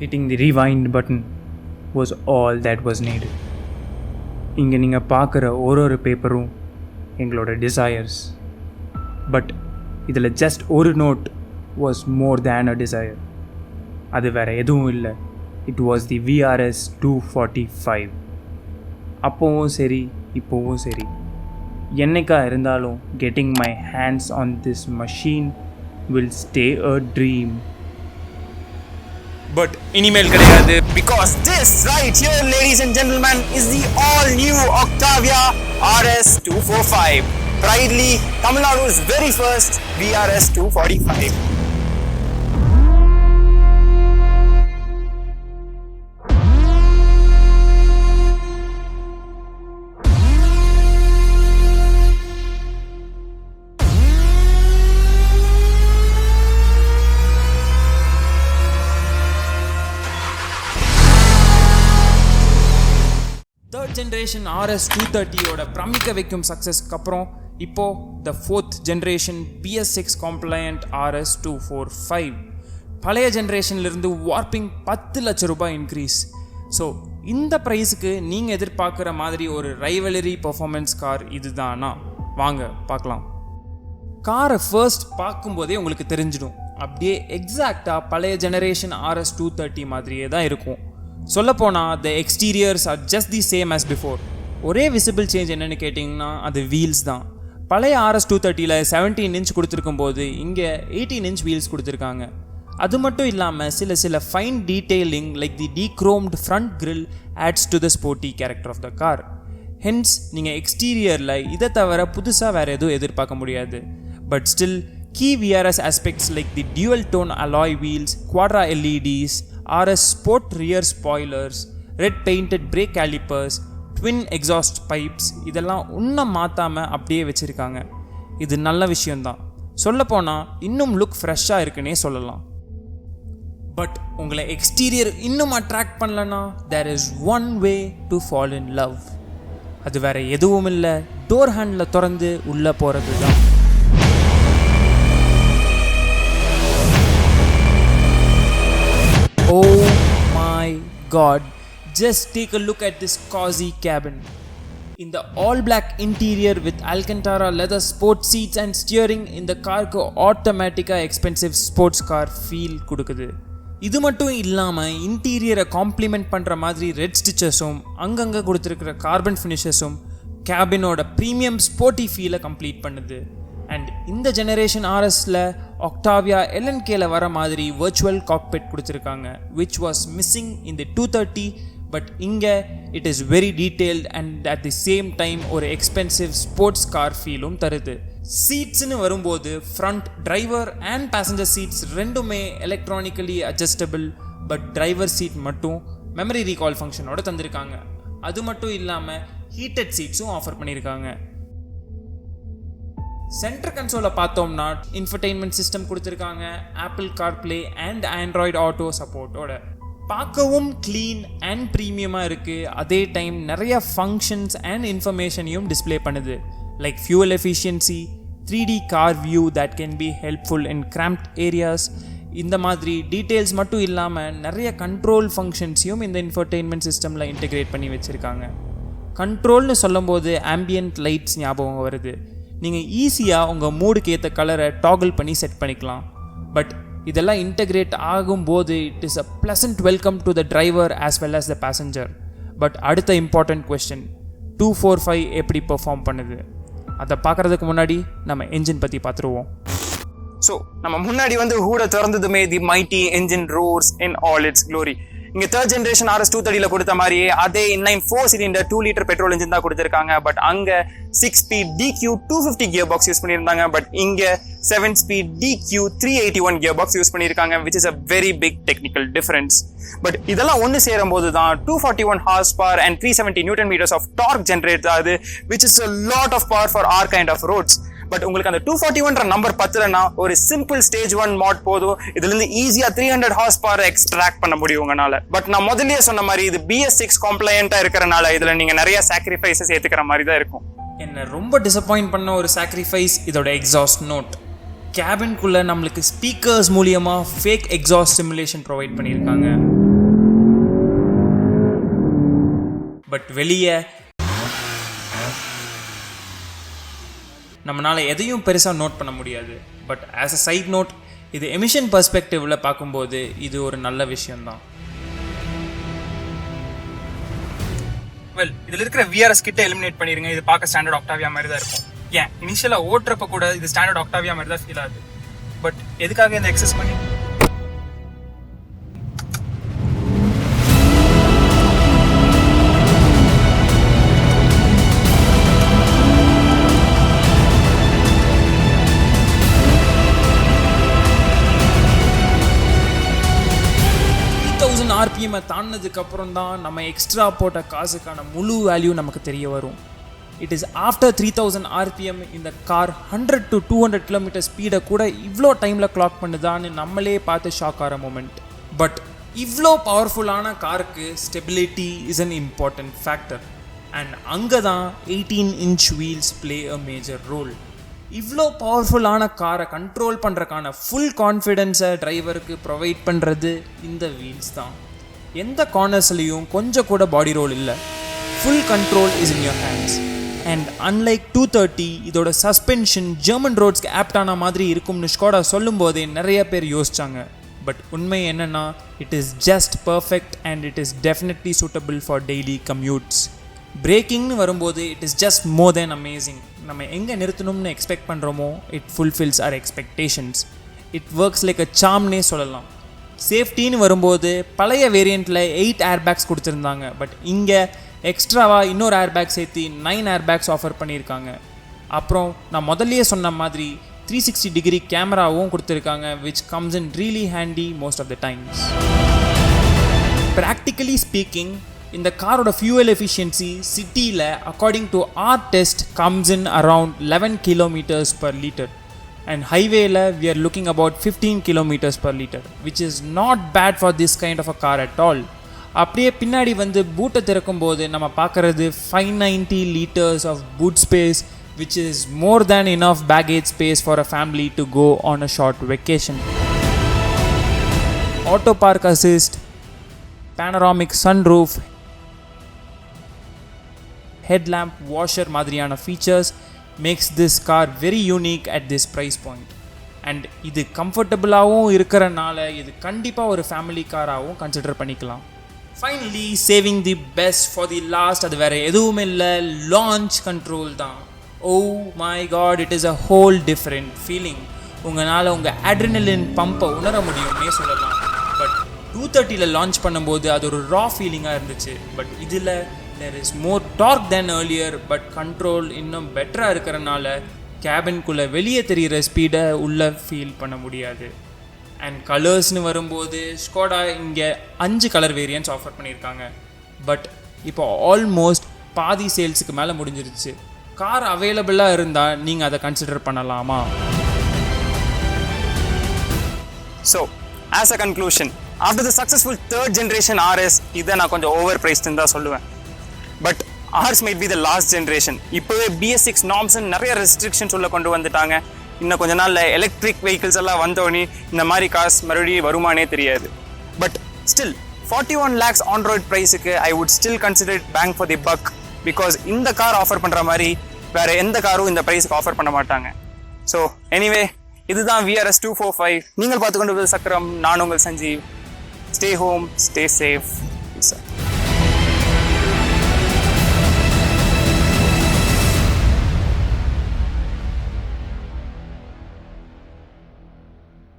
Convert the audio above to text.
Hitting the rewind button was all that was needed. இங்கே நீங்கள் பார்க்குற ஒரு பேப்பரும் எங்களோட டிசையர்ஸ். பட் இதில் ஜஸ்ட் ஒரு note was more than a desire. அது வேறு எதுவும் இல்லை. It was the VRS 245. அப்போவும் சரி இப்போவும் சரி, என்னைக்கா இருந்தாலும் getting my hands on this machine will stay a dream. But இனிமேல் கிடையாது, because this right here, ladies and gentlemen, is the all new Octavia RS 245. Proudly Tamil Nadu's very first VRS 245. Third generation RS 230 பிரமிக்க வைக்கும் சக்ஸஸ்க்கு அப்புறம் இப்போது the fourth generation BS6 காம்ப்ளையண்ட் RS 245. பழைய ஜென்ரேஷன்லேருந்து warping 10 லட்ச ரூபாய் increase. So இந்த ப்ரைஸுக்கு நீங்கள் எதிர்பார்க்குற மாதிரி ஒரு ரைவலரி பர்ஃபார்மன்ஸ் கார் இது தானா? வாங்க பார்க்கலாம். காரை ஃபர்ஸ்ட் பார்க்கும்போதே உங்களுக்கு தெரிஞ்சிடும், அப்படியே எக்ஸாக்டாக பழைய ஜெனரேஷன் RS 230 மாதிரியே தான் இருக்கும். சொல்லப்போனால் the exteriors are just the same as before. ஒரே விசிபிள் சேஞ்ச் என்னென்னு கேட்டிங்கன்னா அது வீல்ஸ் தான். பழைய RS 230ல் 17 இன்ச் கொடுத்துருக்கும் போது இங்கே 18 இன்ச் வீல்ஸ் கொடுத்துருக்காங்க. அது மட்டும் இல்லாமல் சில fine detailing like the dechromed front grill adds to the sporty character of the car. Hence நீங்கள் எக்ஸ்டீரியரில் இதை தவிர புதுசாக வேறு எதுவும் எதிர்பார்க்க முடியாது. But still key VRS aspects like the dual tone alloy wheels, quadra LEDs, RS sport rear spoilers, red painted brake calipers, twin exhaust pipes இதெல்லாம் இன்னும் மாற்றாமல் அப்படியே வச்சுருக்காங்க. இது நல்ல விஷயந்தான். சொல்லப்போனால் இன்னும் லுக் ஃப்ரெஷ்ஷாக இருக்குன்னே சொல்லலாம். பட் உங்களை எக்ஸ்டீரியர் இன்னும் அட்ராக்ட் பண்ணலன்னா there is one way to fall in love. அது வேறு எதுவும் இல்லை, டோர் ஹேண்டில் திறந்து உள்ளே போகிறது தான். Oh my god, just take a look at this cozy cabin. In the all black interior with Alcantara leather sports seats and steering in the carக்கு automatic expensive sports car feel கொடுக்குது. இது மட்டும் இல்லாமல் இன்டீரியரை complement பண்ணுற மாதிரி red ஸ்டிச்சஸும் அங்கங்கே கொடுத்துருக்கிற carbon ஃபினிஷஸும் கேபினோட premium sporty ஃபீலை complete பண்ணுது. And இந்த ஜெனரேஷன் RSல Octavia LNKல வர மாதிரி virtual cockpit கொடுத்துருக்காங்க, which was missing in the 230. But இங்கே it is very detailed and at the same time ஒரு எக்ஸ்பென்சிவ் ஸ்போர்ட்ஸ் கார் ஃபீலும் தருது. சீட்ஸ்னு வரும்போது front driver and passenger seats ரெண்டுமே electronically adjustable. But driver seat மட்டும் மெமரி ரீகால் ஃபங்க்ஷனோட தந்திருக்காங்க. அது மட்டும் இல்லாமல் ஹீட்டட் சீட்ஸும் ஆஃபர் பண்ணியிருக்காங்க. சென்டர் கன்சோலை பார்த்தோம்னா இன்ஃபர்டெயின்மெண்ட் சிஸ்டம் கொடுத்துருக்காங்க, Apple CarPlay and Android Auto சப்போர்ட்டோட. பார்க்கவும் க்ளீன் அண்ட் ப்ரீமியமாக இருக்குது. அதே டைம் நிறைய ஃபங்க்ஷன்ஸ் அண்ட் இன்ஃபர்மேஷனையும் டிஸ்பிளே பண்ணுது. Like fuel efficiency, 3D car view that can be helpful in cramped areas. இந்த மாதிரி டீட்டெயில்ஸ் மட்டும் இல்லாமல் நிறைய கண்ட்ரோல் ஃபங்க்ஷன்ஸையும் இந்த இன்ஃபர்டெயின்மெண்ட் சிஸ்டமில் இன்டெகிரேட் பண்ணி வச்சுருக்காங்க. கண்ட்ரோல்னு சொல்லும்போது ஆம்பியன்ட் லைட்ஸ் ஞாபகம் வருது. நீங்கள் ஈஸியாக உங்கள் மூடுக்கு ஏற்ற கலரை டாகிள் பண்ணி செட் பண்ணிக்கலாம். பட் இதெல்லாம் இன்டெகிரேட் ஆகும்போது it is a pleasant welcome to the driver as well as the passenger. But அடுத்த இம்பார்ட்டண்ட் கொஸ்டின், 245 எப்படி பெர்ஃபார்ம் பண்ணுது? அதை பார்க்குறதுக்கு முன்னாடி நம்ம என்ஜின் பற்றி பார்த்துருவோம். ஸோ நம்ம முன்னாடி ஹூட திறந்ததுமே the mighty engine roars in all its glory. இங்கே தேர்ட் ஜென்ரேஷன் RS 230ல கொடுத்த மாதிரியே அதே inline 4 cylinder 2 litre petrol engine தான் கொடுத்துருக்காங்க. பட் அங்கே 6 speed DQ 250 gear box use பண்ணியிருந்தாங்க. பட் இங்கே 7 speed DQ 381 gear box use பண்ணியிருக்காங்க, which is a very big technical difference. But இதெல்லாம் ஒன்று சேரும் போது தான் 241 horse power and 370 Newton metres of torque generate ஆகுது, which is a lot of power for our kind of roads. But உங்களுக்கு அந்த 241 number பத்தலன்னா ஒரு சிம்பிள் ஸ்டேஜ் 1 மாட் போதும். இதுல இருந்து ஈஸியா 300 ஹார்ஸ் பவர் எக்ஸ்ட்ராக்ட் பண்ண முடியும் உங்களால. பட் நான் முதல்லயே சொன்ன மாதிரி இது BS6 காம்ப்ளையண்டா இருக்கறனால இதுல நீங்க நிறைய சாக்ரிஃபைசஸ் ஏத்துக்கிற மாதிரி தான் இருக்கும். என்ன ரொம்ப டிசப்பாயிண்ட் பண்ண ஒரு சாக்ரிஃபைஸ் இதோட எக்ஸாஸ்ட் நோட். கேபின்குள்ள நம்மளுக்கு ஸ்பீக்கர்ஸ் மூலியமா ஃபேக் எக்ஸாஸ்ட் சிமுலேஷன் ப்ரொவைட் பண்ணியிருக்காங்க. பட் வெளியே நம்மளால் எதையும் பெருசாக நோட் பண்ண முடியாது. But as a side note, இது எமிஷன் பர்ஸ்பெக்டிவில் பார்க்கும்போது இது ஒரு நல்ல விஷயம்தான். வெல், இதில் இருக்கிற விஆர்எஸ் கிட்ட எலிமினேட் பண்ணிடுங்க. இது பார்க்க ஸ்டாண்டர்ட் ஆக்டாவியா மாதிரி தான் இருக்கும். ஏன் இனிஷியலாக ஓட்டுறப்ப கூட இது ஸ்டாண்டர்ட் ஆக்டாவியா மாதிரி தான் ஃபீல் ஆகுது. பட் எதுக்காக இந்த எக்ஸஸ் பண்ணி RPM தாண்டினதுக்கு அப்புறம் தான் நம்ம எக்ஸ்ட்ரா போட்ட காசுக்கான முழு வேல்யூ நமக்கு தெரிய வரும். இட் இஸ் ஆஃப்டர் 3000 RPM இந்த கார் 100 to 200 கிலோமீட்டர் ஸ்பீடை கூட இவ்வளோ டைமில் கிளாக் பண்ணுதான்னு நம்மளே பார்த்து ஷாக் ஆகிற மூமெண்ட். பட் இவ்வளோ பவர்ஃபுல்லான காருக்கு stability is an important factor. And அங்கே தான் 18-inch wheels play a major role. இவ்வளோ பவர்ஃபுல்லான காரை கண்ட்ரோல் பண்ணுறக்கான ஃபுல் கான்ஃபிடென்ஸை டிரைவருக்கு ப்ரொவைட் பண்ணுறது இந்த வீல்ஸ் தான். எந்த கார்னர்ஸ்லையும் கொஞ்சம் கூட பாடி ரோல் இல்லை. Full control is in your hands. And unlike 230 இதோட சஸ்பென்ஷன் ஜெர்மன் ரோட்ஸ்க்கு ஆப்டான மாதிரி இருக்கும்னு ஸ்கோடா சொல்லும் போதே நிறைய பேர் யோசிச்சாங்க. பட் உண்மை என்னென்னா, it is just perfect and it is definitely suitable for daily commutes. பிரேக்கிங்னு வரும்போது it is just more then amazing. நம்ம எங்கே நிறுத்தணும்னு எக்ஸ்பெக்ட் பண்ணுறோமோ it fulfills our expectations. It works like a சாம்னே சொல்லலாம். சேஃப்டின்னு வரும்போது பழைய வேரியண்ட்டில் 8 ஏர்பேக்ஸ் கொடுத்துருந்தாங்க. பட் இங்கே எக்ஸ்ட்ராவாக இன்னொரு ஏர்பேக் சேர்த்து 9 ஏர்பேக்ஸ் ஆஃபர் பண்ணியிருக்காங்க. அப்புறம் நான் முதல்லையே சொன்ன மாதிரி 360 டிகிரி கேமராவும் கொடுத்துருக்காங்க, which comes in really handy most of the times. Practically speaking, இந்த காரோட ஃபியூவல் எஃபிஷியன்சி சிட்டியில் according to our test comes in around 11 kilometers per liter and ஹைவேல we are looking about 15 kilometers per liter, which is not bad for this kind of a car at all. அப்படியே பின்னாடி வந்து பூட்டை திறக்கும் போது நம்ம பார்க்குறது 590 liters of boot space, which is more than enough baggage space for a family to go on a short vacation. Auto park assist, panoramic sunroof, headlamp, washer மாதிரியான features makes this car very unique at this price point. And இது கம்ஃபர்டபுளாகவும் இருக்கிறனால இது கண்டிப்பாக ஒரு family காராகவும் consider பண்ணிக்கலாம். Finally saving the best for the last, அது வேறு எதுவுமே இல்லை, லான்ச் கண்ட்ரோல் தான். Oh my god, it is a whole different feeling. உங்களால் உங்கள் அட்ரினலின் பம்பை உணர முடியும்னே சொல்லலாம். பட் 230 லான்ச் பண்ணும்போது அது ஒரு ரா ஃபீலிங்காக இருந்துச்சு. பட் இதில் there is more torque than earlier, but control இன்னும் பெட்டராக இருக்கிறனால கேபின்குள்ளே வெளியே தெரிகிற ஸ்பீடை உள்ளே ஃபீல் பண்ண முடியாது. அண்ட் கலர்ஸ்னு வரும்போது ஸ்கோடா இங்கே 5 கலர் வேரியன்ட்ஸ் ஆஃபர் பண்ணியிருக்காங்க. பட் இப்போ ஆல்மோஸ்ட் பாதி சேல்ஸுக்கு மேலே முடிஞ்சிருச்சு. கார் அவைலபிளாக இருந்தால் நீங்கள் அதை கன்சிடர் பண்ணலாமா? So as a conclusion, after the successful 3rd generation RS, இதை நான் கொஞ்சம் ஓவர் ப்ரைஸ்டுன்னு தான் சொல்லுவேன். But ours might be the last generation. இப்போவே BS6 norms நிறைய ரெஸ்ட்ரிக்ஷன்ஸ் உள்ள கொண்டு வந்துட்டாங்க. இன்னும் கொஞ்ச நாளில் எலக்ட்ரிக் வெஹிக்கிள்ஸ் எல்லாம் வந்தோடனே இந்த மாதிரி கார்ஸ் மறுபடியும் வருமானே தெரியாது. But still 41 lakhs on road ப்ரைஸுக்கு I would still consider it bang for the buck. Because இந்த கார் ஆஃபர் பண்ணுற மாதிரி வேறு எந்த காரும் இந்த ப்ரைஸுக்கு ஆஃபர் பண்ண மாட்டாங்க. ஸோ எனிவே, இதுதான் VRS 245. நீங்கள் பார்த்து கொண்டு சக்கரம். நான் உங்கள் Sanjeev. Stay home, stay safe.